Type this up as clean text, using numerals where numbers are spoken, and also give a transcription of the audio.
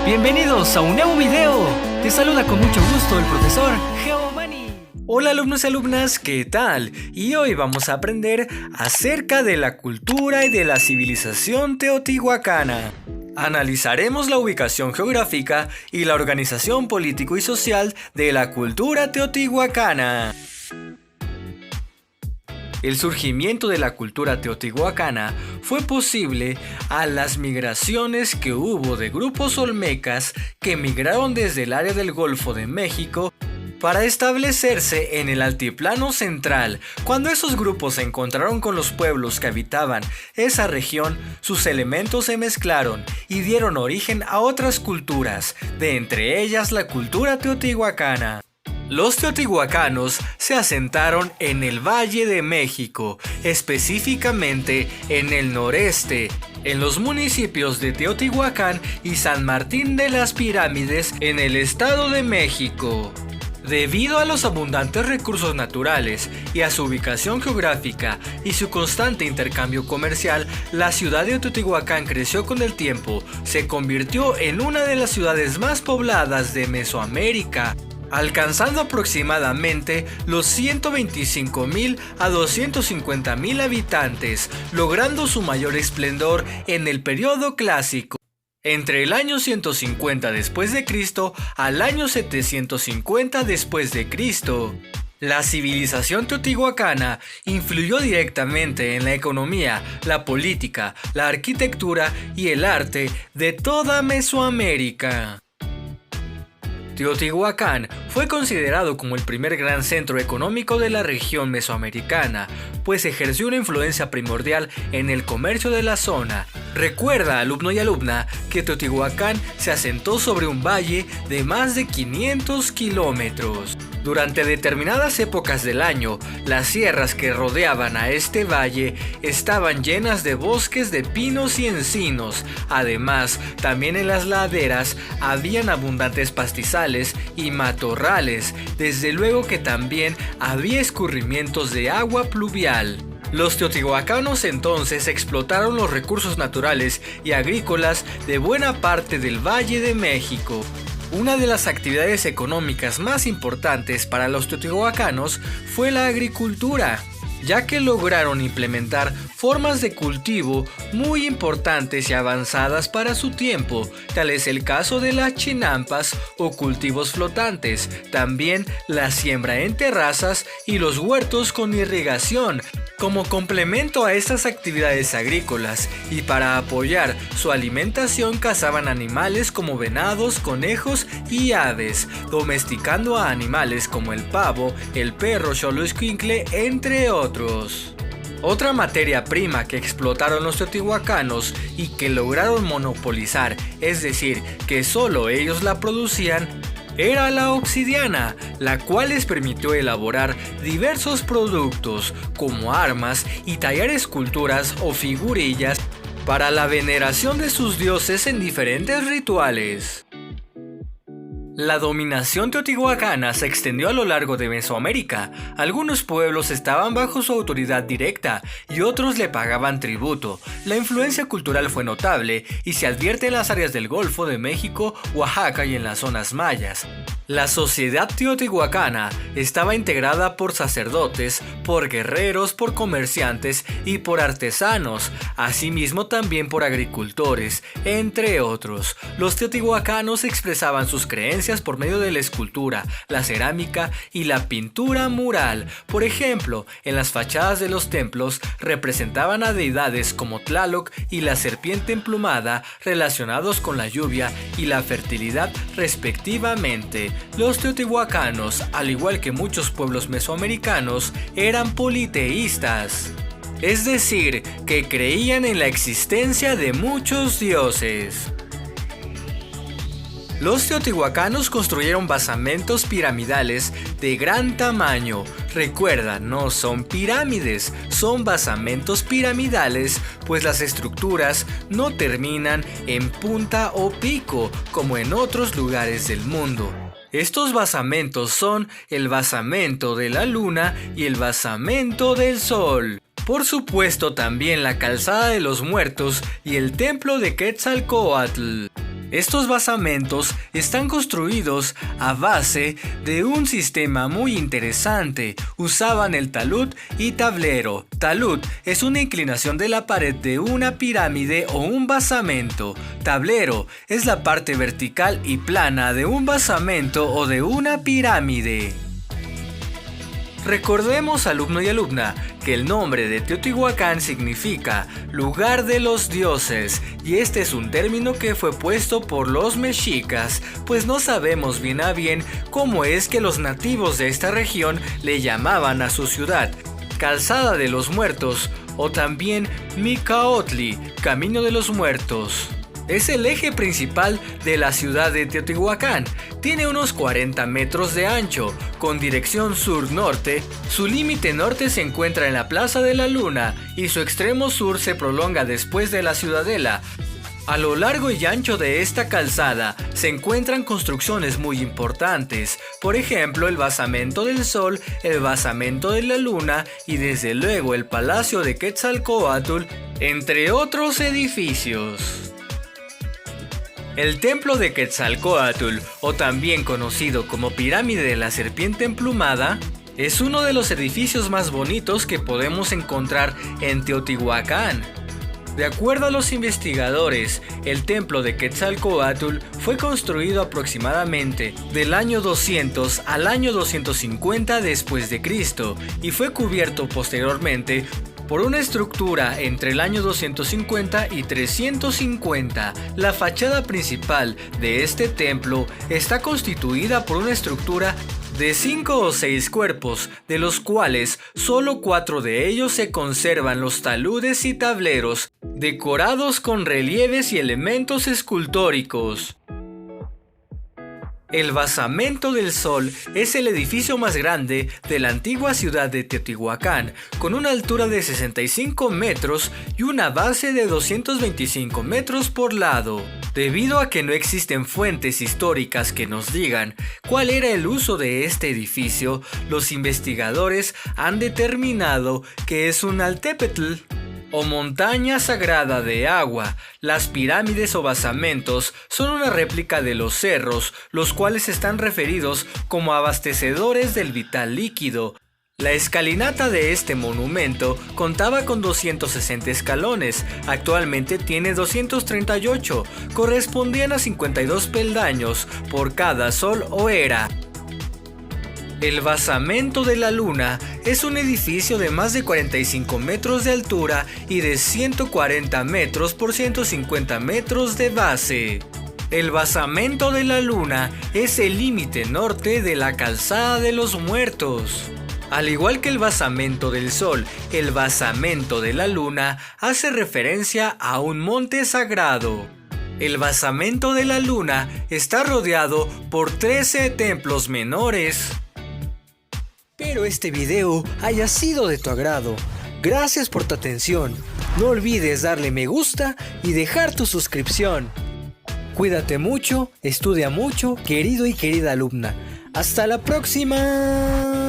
Bienvenidos a un nuevo video. Te saluda con mucho gusto el profesor Geomani. Hola alumnos y alumnas, ¿qué tal? Y hoy vamos a aprender acerca de la cultura y de la civilización teotihuacana. Analizaremos la ubicación geográfica y la organización político y social de la cultura teotihuacana. El surgimiento de la cultura teotihuacana fue posible a las migraciones que hubo de grupos olmecas que migraron desde el área del Golfo de México para establecerse en el altiplano central. Cuando esos grupos se encontraron con los pueblos que habitaban esa región, sus elementos se mezclaron y dieron origen a otras culturas, de entre ellas la cultura teotihuacana. Los teotihuacanos se asentaron en el Valle de México, específicamente en el noreste, en los municipios de Teotihuacán y San Martín de las Pirámides en el Estado de México. Debido a los abundantes recursos naturales y a su ubicación geográfica y su constante intercambio comercial, la ciudad de Teotihuacán creció con el tiempo, se convirtió en una de las ciudades más pobladas de Mesoamérica, alcanzando aproximadamente los 125,000 a 250,000 habitantes, logrando su mayor esplendor en el periodo clásico, entre el año 150 después de Cristo al año 750 después de Cristo. La civilización teotihuacana influyó directamente en la economía, la política, la arquitectura y el arte de toda Mesoamérica. Teotihuacán fue considerado como el primer gran centro económico de la región mesoamericana, pues ejerció una influencia primordial en el comercio de la zona. Recuerda, alumno y alumna, que Teotihuacán se asentó sobre un valle de más de 500 kilómetros. Durante determinadas épocas del año, las sierras que rodeaban a este valle estaban llenas de bosques de pinos y encinos. Además, también en las laderas habían abundantes pastizales y matorrales. Desde luego que también había escurrimientos de agua pluvial. Los teotihuacanos entonces explotaron los recursos naturales y agrícolas de buena parte del Valle de México. Una de las actividades económicas más importantes para los teotihuacanos fue la agricultura, ya que lograron implementar formas de cultivo muy importantes y avanzadas para su tiempo, tal es el caso de las chinampas o cultivos flotantes, también la siembra en terrazas y los huertos con irrigación. Como complemento a estas actividades agrícolas y para apoyar su alimentación, cazaban animales como venados, conejos y aves, domesticando a animales como el pavo, el perro xoloitzcuintle, entre otros. Otra materia prima que explotaron los teotihuacanos y que lograron monopolizar, es decir, que solo ellos la producían, era la obsidiana, la cual les permitió elaborar diversos productos como armas y tallar esculturas o figurillas para la veneración de sus dioses en diferentes rituales. La dominación teotihuacana se extendió a lo largo de Mesoamérica. Algunos pueblos estaban bajo su autoridad directa y otros le pagaban tributo. La influencia cultural fue notable y se advierte en las áreas del Golfo de México, Oaxaca y en las zonas mayas. La sociedad teotihuacana estaba integrada por sacerdotes, por guerreros, por comerciantes y por artesanos, asimismo también por agricultores, entre otros. Los teotihuacanos expresaban sus creencias por medio de la escultura, la cerámica y la pintura mural. Por ejemplo, en las fachadas de los templos representaban a deidades como Tlaloc y la serpiente emplumada, relacionados con la lluvia y la fertilidad respectivamente. Los teotihuacanos, al igual que muchos pueblos mesoamericanos, eran politeístas, es decir, que creían en la existencia de muchos dioses. Los teotihuacanos construyeron basamentos piramidales de gran tamaño. Recuerda, no son pirámides, son basamentos piramidales, pues las estructuras no terminan en punta o pico, como en otros lugares del mundo. Estos basamentos son el basamento de la luna y el basamento del sol. Por supuesto también la calzada de los muertos y el templo de Quetzalcóatl. Estos basamentos están construidos a base de un sistema muy interesante. Usaban el talud y tablero. Talud es una inclinación de la pared de una pirámide o un basamento. Tablero es la parte vertical y plana de un basamento o de una pirámide. Recordemos, alumno y alumna, que el nombre de Teotihuacán significa lugar de los dioses, y este es un término que fue puesto por los mexicas, pues no sabemos bien a bien cómo es que los nativos de esta región le llamaban a su ciudad, Calzada de los Muertos, o también Micaotli, Camino de los Muertos. Es el eje principal de la ciudad de Teotihuacán. Tiene unos 40 metros de ancho, con dirección sur-norte. Su límite norte se encuentra en la Plaza de la Luna y su extremo sur se prolonga después de la Ciudadela. A lo largo y ancho de esta calzada se encuentran construcciones muy importantes, por ejemplo el Basamento del Sol, el Basamento de la Luna y desde luego el Palacio de Quetzalcóatl, entre otros edificios. El Templo de Quetzalcóatl, o también conocido como Pirámide de la Serpiente Emplumada, es uno de los edificios más bonitos que podemos encontrar en Teotihuacán. De acuerdo a los investigadores, el Templo de Quetzalcóatl fue construido aproximadamente del año 200 al año 250 después de Cristo y fue cubierto posteriormente por una estructura entre el año 250 y 350. La fachada principal de este templo está constituida por una estructura de 5 o 6 cuerpos, de los cuales solo 4 de ellos se conservan los taludes y tableros, decorados con relieves y elementos escultóricos. El Basamento del Sol es el edificio más grande de la antigua ciudad de Teotihuacán, con una altura de 65 metros y una base de 225 metros por lado. Debido a que no existen fuentes históricas que nos digan cuál era el uso de este edificio, los investigadores han determinado que es un altépetl, o montaña sagrada de agua. Las pirámides o basamentos son una réplica de los cerros, los cuales están referidos como abastecedores del vital líquido. La escalinata de este monumento contaba con 260 escalones, actualmente tiene 238, correspondían a 52 peldaños por cada sol o era. El Basamento de la Luna es un edificio de más de 45 metros de altura y de 140 metros por 150 metros de base. El Basamento de la Luna es el límite norte de la Calzada de los Muertos. Al igual que el Basamento del Sol, el Basamento de la Luna hace referencia a un monte sagrado. El Basamento de la Luna está rodeado por 13 templos menores. Espero este video haya sido de tu agrado. Gracias por tu atención. No olvides darle me gusta y dejar tu suscripción. Cuídate mucho, estudia mucho, querido y querida alumna. ¡Hasta la próxima!